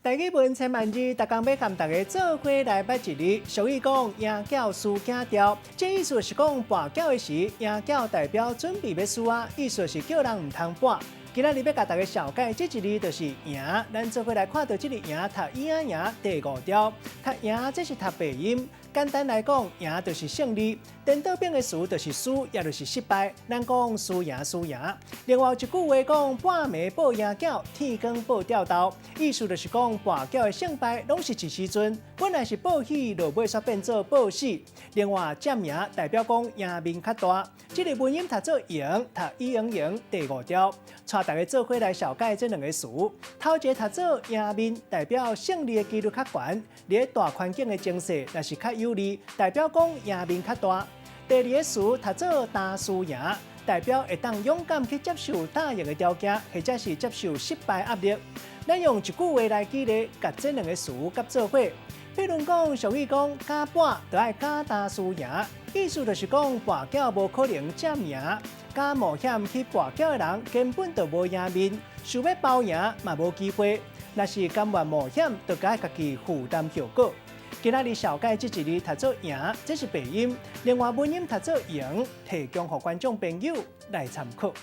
大家问千万字，逐工要和大家做伙来捌一字。俗语讲赢饺输囝调，这意思是讲跋筊的时，赢饺代表准备要输啊，意思是叫人唔通跋。今仔日要甲大家小解这一字，就是赢。咱做伙来看到这个赢，读赢赢第5条，读赢这是读背音。简单来讲，赢就是胜利；颠倒变的输就是输，也就是失败。咱讲输赢输赢。另外有一句话讲：半暝报赢饺，天光报吊豆。意思就是讲跋筊的胜败拢是一时阵，本来是报喜，落尾煞变做报死。另外占赢代表讲赢面较大。这个文音读做赢，读一赢赢第5条，带大家做伙来小解这两个词。头一个读做赢面，代表胜利的几率较悬，伫大环境的情势若是较有利，代表讲赢面较大。第二个词读做打输赢，代表会当勇敢去接受打赢的条件，或者是接受失败压力。咱用一句话来举例，甲这两个词夹做伙。譬如讲，俗语讲“假跋就爱假打输赢”，意思就是讲跋筊无可能占赢，假冒险去跋筊的人根本就无赢面，想要包赢嘛无机会。若是甘愿冒险，就该家己负担后果。今仔日小解这一字读做赢，这是背音；另外文音读做赢，提供给观众朋友来参考。